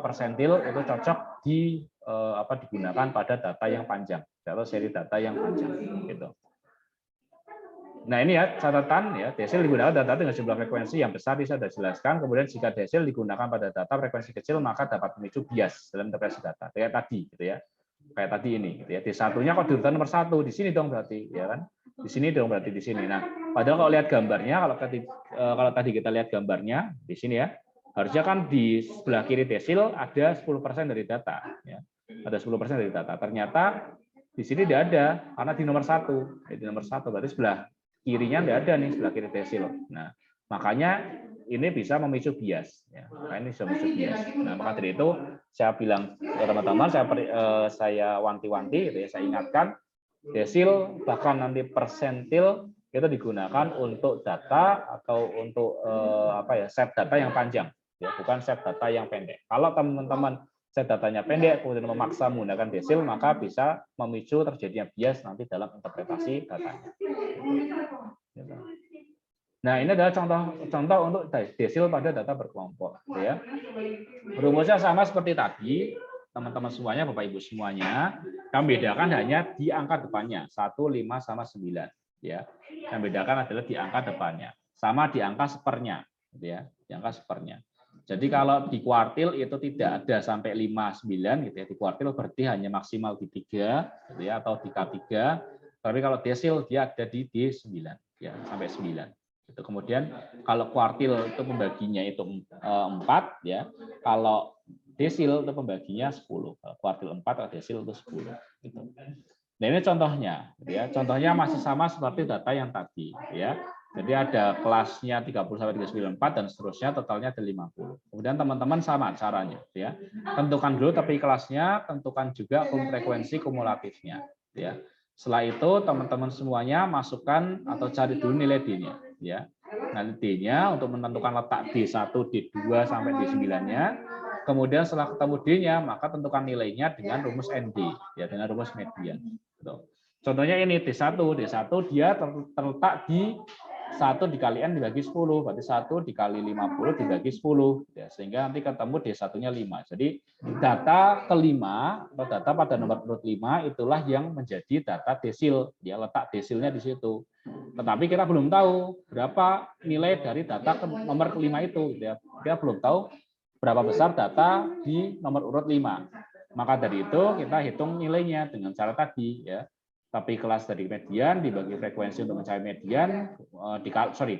persentil itu cocok digunakan pada data yang panjang atau seri data yang panjang gitu. Nah, ini ya catatan ya, desil digunakan data dengan jumlah frekuensi yang besar bisa dijelaskan. Kemudian jika desil digunakan pada data frekuensi kecil maka dapat memicu bias dalam interpretasi data. Kayak tadi gitu ya. Kayak tadi ini gitu ya. D1-nya kok di urutan nomor 1 di sini dong berarti ya kan. Di sini dong berarti di sini. Nah, padahal kalau lihat gambarnya kalau tadi kita lihat gambarnya di sini ya, harusnya kan di sebelah kiri desil ada 10% dari data ya. Ada 10% dari data. Ternyata di sini tidak ada karena di nomor 1. Di nomor 1 berarti sebelah kirinya tidak ada nih, sebelah kiri desil. Nah, makanya ini bisa memicu bias. Ya. Nah, ini bisa memicu bias. Nah, maka dari itu saya bilang ke teman-teman, saya wanti-wanti, gitu ya, saya ingatkan, desil bahkan nanti persentil itu digunakan untuk data atau untuk set data yang panjang, ya, bukan set data yang pendek. Kalau teman-teman set datanya pendek, kemudian memaksa menggunakan desil, maka bisa memicu terjadinya bias nanti dalam interpretasi datanya. Nah, ini adalah contoh untuk desil pada data berkelompok. Ya. Rumusnya sama seperti tadi, teman-teman semuanya, Bapak Ibu semuanya. Yang bedakan hanya di angka depannya, 1, 5, sama 9. Ya. Yang bedakan adalah di angka depannya. Sama di angka sepernya. Ya. Di angka sepernya. Jadi kalau di kuartil itu tidak ada sampai 5, 9 gitu ya. Di kuartil berarti hanya maksimal di 3 gitu ya, atau di K3. Tapi kalau desil dia ada di D9 ya, sampai 9. Gitu. Kemudian kalau kuartil itu pembaginya itu 4 ya. Kalau desil itu pembaginya 10. Kalau kuartil 4 atau desil itu 10 gitu. Nah, ini contohnya gitu ya. Contohnya masih sama seperti data yang tadi ya. Jadi ada kelasnya 30 sampai 394 dan seterusnya, totalnya ada 50. Kemudian teman-teman sama caranya ya. Tentukan dulu tapi kelasnya, tentukan juga frekuensi kumulatifnya ya. Setelah itu teman-teman semuanya masukkan atau cari dulu nilai D-nya ya. Nanti D-nya untuk menentukan letak D1, D2 sampai D9-nya. Kemudian setelah ketemu D-nya, maka tentukan nilainya dengan rumus ND ya, dengan rumus median. Contohnya ini D1 dia terletak di 1 dikali N dibagi 10, berarti 1 dikali 50 dibagi 10. Ya, sehingga nanti ketemu D1-nya 5. Jadi data kelima, atau data pada nomor urut 5, itulah yang menjadi data desil. Ya, letak desilnya di situ. Tetapi kita belum tahu berapa nilai dari data nomor kelima itu. Ya. Kita belum tahu berapa besar data di nomor urut 5. Maka dari itu kita hitung nilainya dengan cara tadi. Ya. Tapi kelas dari median dibagi frekuensi untuk mencari median,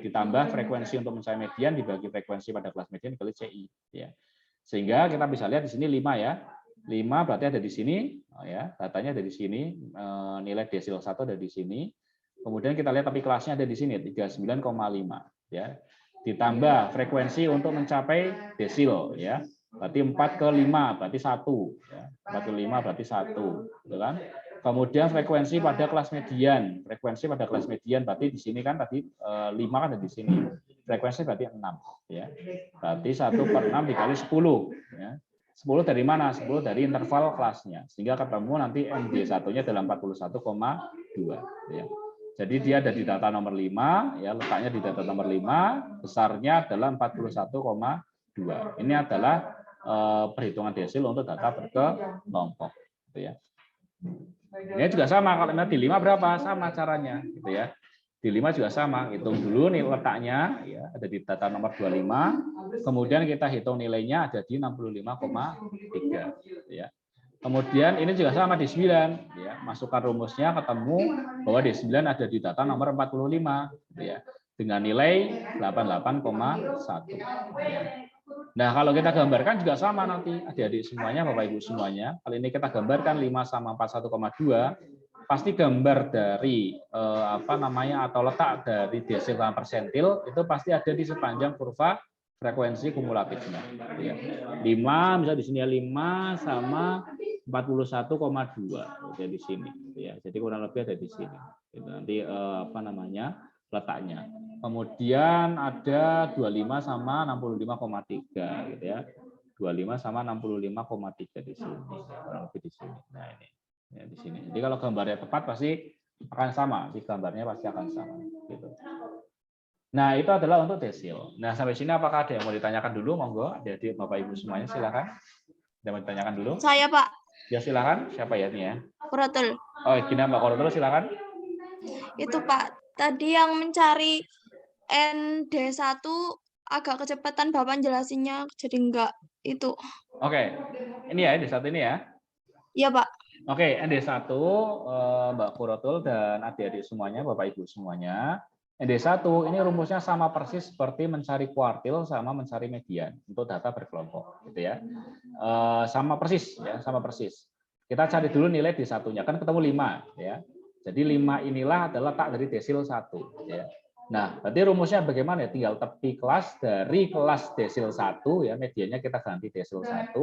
ditambah frekuensi untuk mencari median dibagi frekuensi pada kelas median dikali CI. Ya. Sehingga kita bisa lihat di sini 5 ya. 5 berarti ada di sini, ya, datanya ada di sini, nilai desil 1 ada di sini. Kemudian kita lihat tapi kelasnya ada di sini 39,5 ya. Ditambah frekuensi untuk mencapai desil ya. Berarti 4 ke 5 berarti 1 ya. 4 ke 5 berarti 1, gitu kan? Kemudian frekuensi pada kelas median. Frekuensi pada kelas median berarti di sini kan tadi 5 kan ada di sini. Frekuensi berarti 6 ya. Berarti 1/6 dikali 10 ya. 10 dari mana? 10 dari interval kelasnya. Sehingga ketemu nanti MD1-nya adalah 41,2 ya. Jadi dia ada di data nomor 5 ya, letaknya di data nomor 5, besarnya adalah 41,2. Ini adalah perhitungan desil untuk data berkelompok gitu ya. Ini juga sama, kalau di 5 berapa? Sama caranya gitu ya. Di 5 juga sama, hitung dulu nih letaknya ya, ada di data nomor 25. Kemudian kita hitung nilainya ada di 65,3 ya. Kemudian ini juga sama di 9 ya. Masukkan rumusnya ketemu bahwa di 9 ada di data nomor 45 gitu ya. Dengan nilai 88,1 ya. Nah, kalau kita gambarkan juga sama nanti, adik-adik semuanya, Bapak Ibu semuanya. Kali ini kita gambarkan 5 sama 41,2, pasti gambar dari atau letak dari desil sama persentil itu pasti ada di sepanjang kurva frekuensi kumulatifnya. Ya. 5 bisa di sini ya, 5 sama 41,2 di sini. Ya. Jadi kurang lebih ada di sini. Itu nanti letaknya. Kemudian ada 25 sama 65,3 gitu ya. 25 sama 65,3 di sini. Kurang lebih di sini. Nah, ini. Ya, di sini. Jadi kalau gambarnya tepat pasti akan sama, di gambarnya pasti akan sama gitu. Nah, itu adalah untuk desil. Nah, sampai sini apakah ada yang mau ditanyakan dulu? Monggo, adik-adik Bapak Ibu semuanya silakan. Ada yang mau ditanyakan dulu? Saya, Pak. Ya, silakan. Siapa ya ini ya? Kuratul. Oh, gini Mbak Kuratul, silakan. Itu Pak, tadi yang mencari ND1 agak kecepatan Bapak jelasinnya, jadi enggak itu. Oke, ini ya, ND1 ini ya? Iya, Pak. Oke, ND1, Mbak Kuratul dan adik-adik semuanya, Bapak Ibu semuanya. ND1 ini rumusnya sama persis seperti mencari kuartil sama mencari median untuk data berkelompok, gitu ya. Sama persis ya, sama persis. Kita cari dulu nilai D1-nya, kan ketemu 5 ya. Jadi 5 inilah adalah letak dari desil 1 ya. Nah, berarti rumusnya bagaimana ya? Tinggal tepi kelas dari kelas desil 1 ya, mediannya kita ganti desil 1.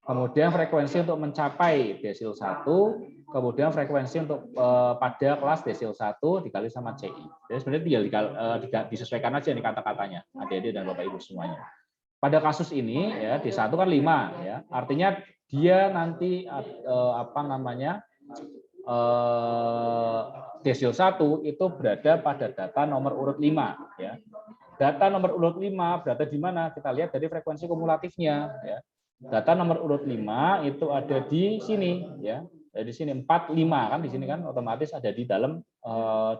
Kemudian frekuensi untuk mencapai desil 1, kemudian frekuensi untuk pada kelas desil 1 dikali sama CI. Jadi sebenarnya tinggal disesuaikan aja nih kata-katanya, adik-adik dan Bapak Ibu semuanya. pada kasus ini ya D1 kan 5 ya. Artinya dia nanti apa namanya? Desil 1 itu berada pada data nomor urut 5 ya. Data nomor urut 5 berada di mana? Kita lihat dari frekuensi kumulatifnya ya. Data nomor urut 5 itu ada di sini ya. Di sini 4 5 kan di sini kan otomatis ada di dalam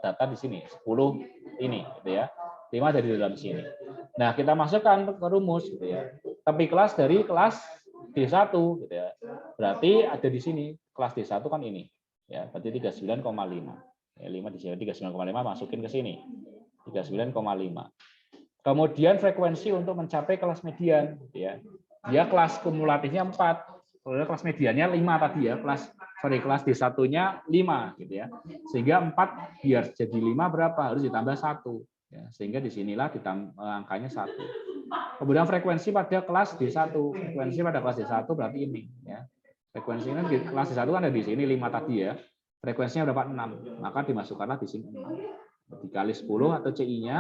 data di sini 10 ini gitu ya. 5 ada di dalam sini. Nah, kita masukkan ke rumus gitu ya. Tapi kelas dari kelas D1 gitu ya. Berarti ada di sini kelas D1 kan ini. Ya, berarti 39,5. Ya, 5 di sini 39,5 masukin ke sini. 39,5. Kemudian frekuensi untuk mencapai kelas median gitu ya. Dia kelas kumulatifnya 4. Kalau kelas mediannya 5 tadi ya. Kelas D1-nya 5 gitu ya. Sehingga 4 biar jadi 5 berapa? Harus ditambah 1. Ya, sehingga disinilah angkanya 1. Kemudian frekuensi pada kelas D1. Frekuensi pada kelas D1 berarti ini. Ya. Frekuensi ini di kelas D1 kan ada di sini 5 tadi ya. Frekuensinya berapa? 6. Maka dimasukkanlah di sini 6. Dikali 10 atau CI-nya.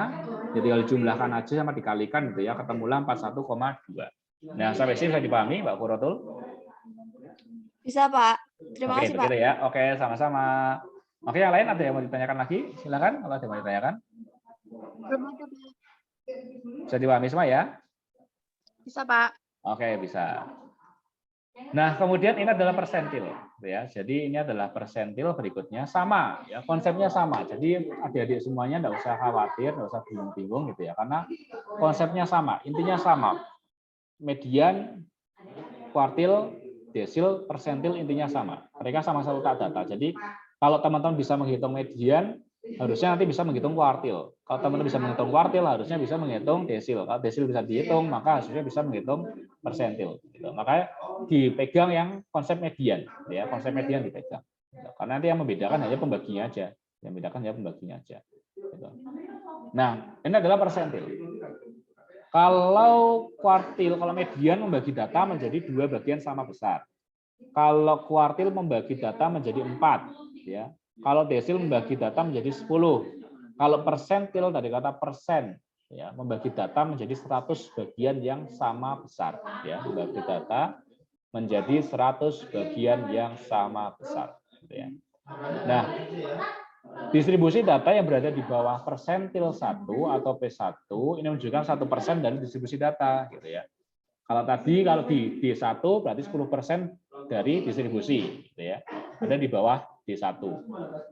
Jadi kalau jumlahkan aja sama dikalikan gitu ya. Ketemulah 41,2. Nah, sampai sini bisa dipahami Mbak Kurotul? Bisa, Pak. Terima kasih, Pak. Oke, ya. Oke, sama-sama. Oke, yang lain ada yang mau ditanyakan lagi? Silakan kalau ada yang mau ditanyakan. Bisa dipahami semua ya? Bisa, Pak. Oke, bisa. Nah, kemudian ini adalah persentil ya. Jadi ini adalah persentil berikutnya sama ya, konsepnya sama. Jadi adik-adik semuanya enggak usah khawatir, enggak usah bingung-bingung gitu ya. Karena konsepnya sama, intinya sama. Median, kuartil, desil, persentil intinya sama. Mereka sama-sama letak data. Jadi kalau teman-teman bisa menghitung median, harusnya nanti bisa menghitung kuartil. Kalau teman-teman bisa menghitung kuartil, harusnya bisa menghitung desil. Kalau desil bisa dihitung, maka harusnya bisa menghitung persentil. Gitu. Makanya dipegang yang konsep median, ya konsep median dipegang. Gitu. Karena nanti yang membedakan hanya pembaginya aja, yang membedakan hanya pembaginya aja. Gitu. Nah, ini adalah persentil. Kalau kuartil, kalau median membagi data menjadi 2 bagian sama besar. Kalau kuartil membagi data menjadi 4, ya. Kalau desil membagi data menjadi 10. Kalau persentil dari kata persen, ya, membagi data menjadi 100 bagian yang sama besar, ya, membagi data menjadi 100 bagian yang sama besar, gitu ya. Nah, distribusi data yang berada di bawah persentil 1 atau P1 ini menunjukkan 1% dari distribusi data, gitu ya. Kalau tadi kalau di D1 berarti 10% dari distribusi, gitu ya. Ada di bawah D1.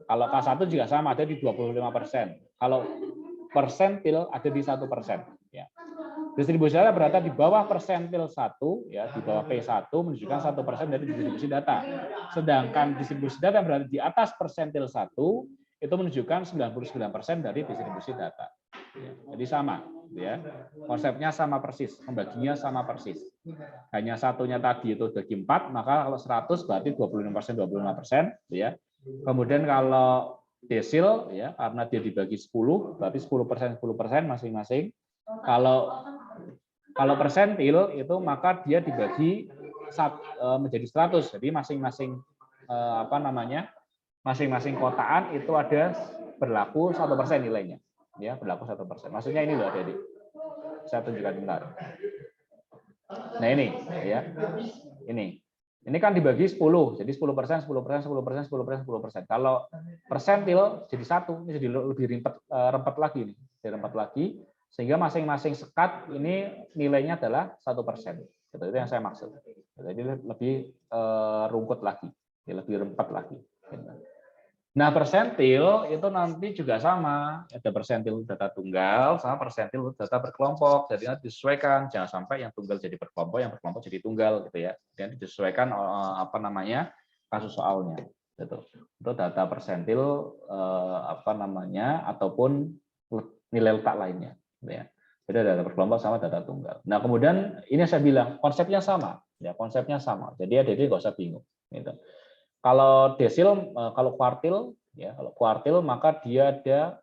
Kalau K1 juga sama, ada di 25%. Kalau persentil ada di 1%. Ya. Distribusi data berada di bawah persentil 1, ya, di bawah P1 menunjukkan 1% dari distribusi data. Sedangkan distribusi data yang berada di atas persentil 1 itu menunjukkan 99% dari distribusi data. Ya, jadi sama, ya. Konsepnya sama persis, pembaginya sama persis. Hanya satunya tadi itu bagi 4, maka kalau 100 berarti 25%, 25%, ya. Kemudian kalau desil, ya, karena dia dibagi 10, berarti 10% masing-masing. Kalau persentil itu maka dia dibagi menjadi 100. Jadi masing-masing masing-masing kotaan itu ada berlaku 1% nilainya. Ya, berlaku 1%. Maksudnya ini loh, Adik. Saya tunjukkan bentar. Nah, ini ya. Ini kan dibagi 10. Jadi 10%, 10%, 10%, 10%, 10%. Kalau persentil jadi 1, ini jadi lebih rempet lagi nih. Rempet lagi sehingga masing-masing sekat ini nilainya adalah 1%. Itu yang saya maksud. Jadi lebih rumput lagi, lebih rempet lagi. Nah, persentil itu nanti juga sama. Ada persentil data tunggal sama persentil data berkelompok. Jadi nanti disesuaikan, jangan sampai yang tunggal jadi berkelompok, yang berkelompok jadi tunggal gitu ya. Dan disesuaikan kasus soalnya. Gitu. Untuk data persentil ataupun nilai letak lainnya. Gitu ya. Beda data berkelompok sama data tunggal. Nah, kemudian ini saya bilang konsepnya sama, ya konsepnya sama. Jadi nggak usah bingung. Gitu. Kalau desil, kalau kuartil, ya kalau kuartil maka dia ada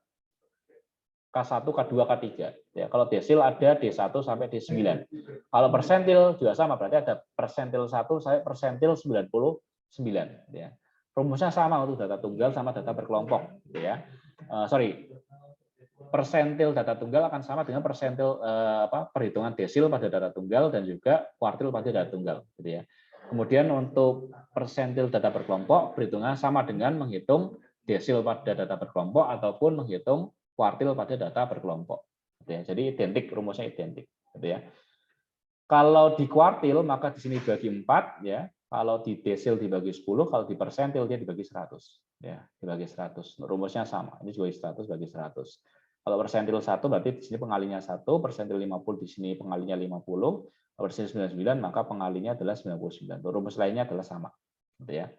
K1, K2, K3. Ya, kalau desil ada D1 sampai D9. Kalau persentil juga sama, berarti ada persentil 1 sampai persentil 99. Ya. Rumusnya sama untuk data tunggal sama data berkelompok. Ya. persentil data tunggal akan sama dengan persentil perhitungan desil pada data tunggal dan juga kuartil pada data tunggal, gitu ya. Kemudian untuk persentil data berkelompok perhitungan sama dengan menghitung desil pada data berkelompok ataupun menghitung kuartil pada data berkelompok, gitu ya. Jadi identik, rumusnya identik, gitu ya. Kalau di kuartil maka di sini dibagi 4 ya. Kalau di desil dibagi 10, kalau di persentil dia dibagi 100 ya, dibagi 100. Rumusnya sama. Ini juga 100 bagi 100. Kalau persentil 1 berarti di sini pengalinya 1, persentil 50 di sini pengalinya 50, persentil 99 maka pengalinya adalah 99. Rumus lainnya adalah sama, gitu ya.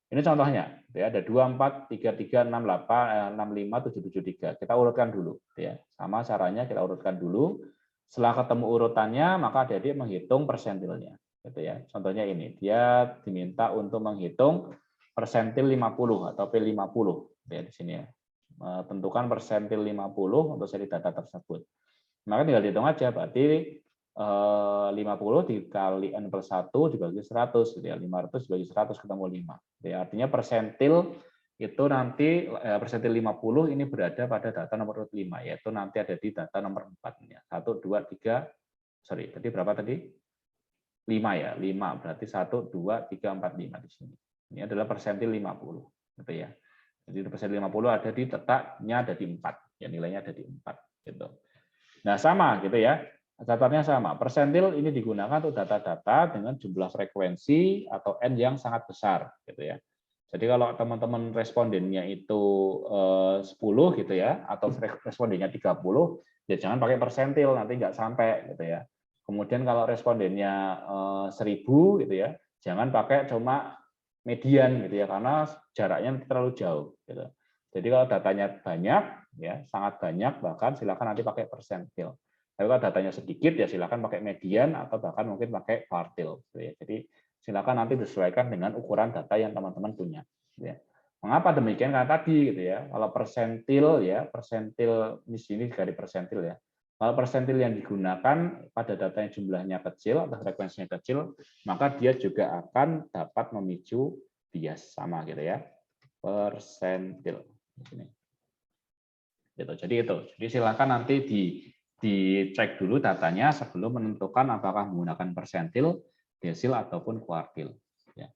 Ini contohnya, ya, ada 24, 33, 68, 65, 773. Kita urutkan dulu, ya. Sama caranya kita urutkan dulu. Setelah ketemu urutannya, maka adik-adik menghitung persentilnya, gitu ya. Contohnya ini, dia diminta untuk menghitung persentil 50 atau P50, ya di sini ya. Tentukan persentil 50 untuk seri data tersebut. Maka tinggal dihitung aja, berarti 50 dikali N plus 1 dibagi 100, gitu ya. 500 dibagi 100 ketemu 5. Ya, artinya persentil itu nanti persentil 50 ini berada pada data nomor urut 5, yaitu nanti ada di data nomor 4. 1, 2, 3, sorry, tadi berapa tadi? 5 ya, 5. Berarti 1, 2, 3, 4, 5 di sini. Ini adalah persentil 50. Gitu ya. Jadi persentil 50 ada di letaknya ada di 4. Ya, nilainya ada di 4. Gitu. Nah, sama gitu ya. Catatannya sama. Persentil ini digunakan untuk data-data dengan jumlah frekuensi atau N yang sangat besar, gitu ya. Jadi kalau teman-teman respondennya itu 10 gitu ya, atau respondennya 30, ya jangan pakai persentil, nanti nggak sampai gitu ya. Kemudian kalau respondennya 1000 gitu ya, jangan pakai cuma median gitu ya, karena jaraknya terlalu jauh. Gitu. Jadi kalau datanya banyak, ya sangat banyak, bahkan silakan nanti pakai persentil. Tapi kalau datanya sedikit ya silakan pakai median atau bahkan mungkin pakai kuartil. Gitu ya. Jadi silakan nanti disesuaikan dengan ukuran data yang teman-teman punya. Gitu ya. Mengapa demikian? Karena tadi gitu ya, kalau persentil ya, persentil di sini dari persentil ya. Kalau persentil yang digunakan pada data yang jumlahnya kecil atau frekuensinya kecil, maka dia juga akan dapat memicu bias sama gitu ya. Persentil di sini. Gitu. Jadi itu. Jadi silakan nanti dicek dulu datanya sebelum menentukan apakah menggunakan persentil, desil ataupun kuartil. Ya.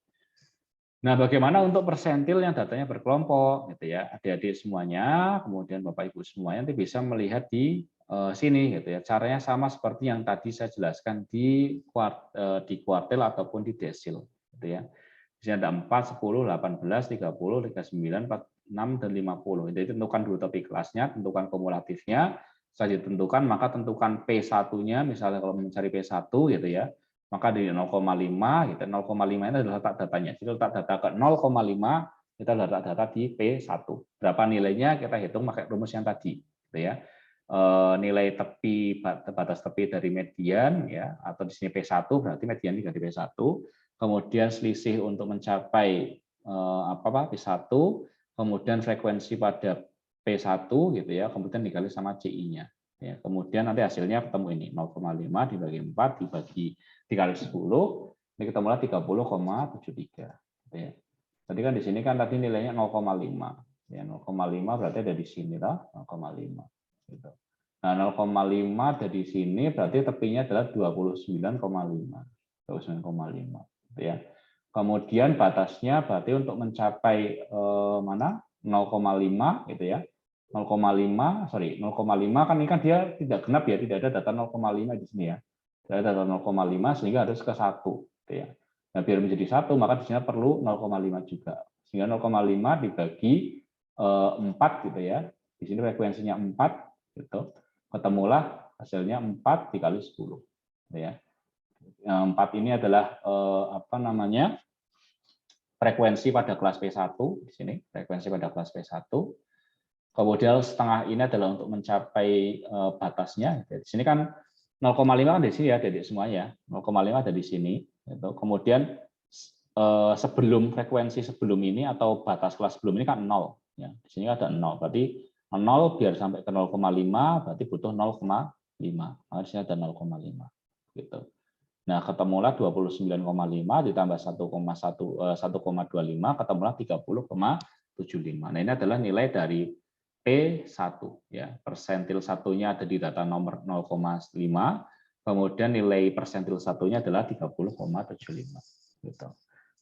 Nah, bagaimana untuk persentil yang datanya berkelompok, gitu ya, adik-adik semuanya, kemudian bapak ibu semuanya nanti bisa melihat di sini, gitu ya. Caranya sama seperti yang tadi saya jelaskan di kuartil ataupun di desil, gitu ya. Di sini ada 4, 10, 18, 30, 39, 46, dan 50. Jadi tentukan dulu topik kelasnya, tentukan kumulatifnya. Setelah ditentukan, maka tentukan P1-nya, misalnya kalau mencari P1 gitu ya, maka di 0,5 gitu. 0,5 ini adalah letak datanya. Jadi letak data ke 0,5 kita letak data di P1. Berapa nilainya kita hitung pakai rumus yang tadi, gitu ya. Nilai tepi batas tepi dari median ya, atau di sini P1 berarti median dikali P1. Kemudian selisih untuk mencapai P1, kemudian frekuensi pada P1 gitu ya, kemudian dikali sama CI-nya. Ya, kemudian nanti hasilnya ketemu ini 0,5 dibagi 4 dikali 10, ini ketemulah 30,73. Ya. Tadi kan di sini kan tadi nilainya 0,5. Ya, 0,5 berarti ada di sini lah 0,5. Gitu. Nah, 0,5 ada di sini berarti tepinya adalah 29,5. 29,5. Ya. Kemudian batasnya berarti untuk mencapai mana 0,5 gitu ya. 0,5 kan ini kan dia tidak genap ya, tidak ada data 0,5 di sini ya. Tidak ada data 0,5 sehingga harus ke 1 gitu ya. Nah, biar menjadi 1 maka di sini perlu 0,5 juga. Sehingga 0,5 dibagi 4 gitu ya. Di sini frekuensinya 4 gitu. Ketemulah hasilnya 4 dikali 10 gitu ya. 4 ini adalah frekuensi pada kelas P1 di sini, frekuensi pada kelas P1. Kemudian setengah ini adalah untuk mencapai batasnya. Di sini kan 0,5 kan di sini ya, Dedek semuanya. 0,5 ada di sini. Kemudian sebelum frekuensi sebelum ini atau batas kelas sebelum ini kan 0. Ya, di sini ada 0. Berarti 0 biar sampai ke 0,5 berarti butuh 0,5. Harusnya ada 0,5. Gitu. Nah, ketemulah 29,5 ditambah 1,25 ketemulah 30,75. Nah, ini adalah nilai dari P1 ya. Persentil satunya ada di data nomor 0,5, kemudian nilai persentil satunya adalah 30,75 gitu.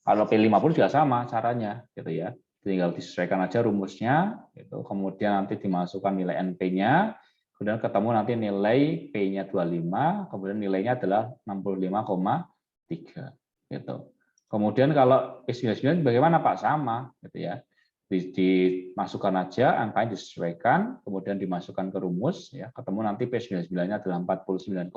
Kalau P50 juga sama caranya gitu ya. Tinggal disesuaikan aja rumusnya gitu. Kemudian nanti dimasukkan nilai NP-nya, kemudian ketemu nanti nilai P-nya 25, kemudian nilainya adalah 65,3 gitu. Kemudian kalau P99 bagaimana Pak? Sama gitu ya. Dimasukkan aja, angkanya disesuaikan, kemudian dimasukkan ke rumus, ya, ketemu nanti P99-nya adalah 49,5,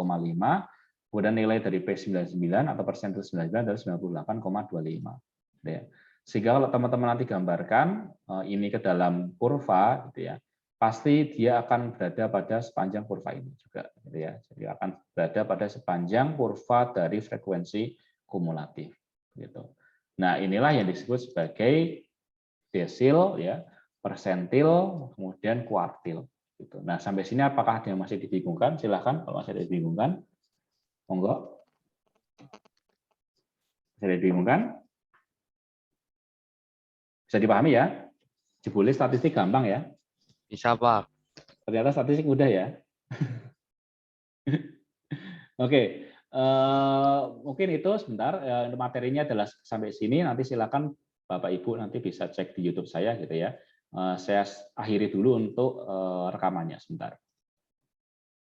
kemudian nilai dari P99 atau persentil 99 adalah 98,25. Ya. Sehingga kalau teman-teman nanti gambarkan ini ke dalam kurva, gitu ya, pasti dia akan berada pada sepanjang kurva ini juga, gitu ya. Jadi akan berada pada sepanjang kurva dari frekuensi kumulatif, gitu. Nah, inilah yang disebut sebagai desil, ya, persentil, kemudian kuartil. Gitu. Nah, sampai sini apakah ada yang masih dibingungkan? Silahkan kalau masih ada yang dibingungkan. Monggo. Masih ada yang dibingungkan? Bisa dipahami ya? Jebule statistik gampang ya? Bisa, Pak. Ternyata statistik mudah ya? Oke. Mungkin itu sebentar. Materinya adalah sampai sini. Nanti silakan Bapak Ibu nanti bisa cek di YouTube saya gitu ya. Saya akhiri dulu untuk rekamannya sebentar.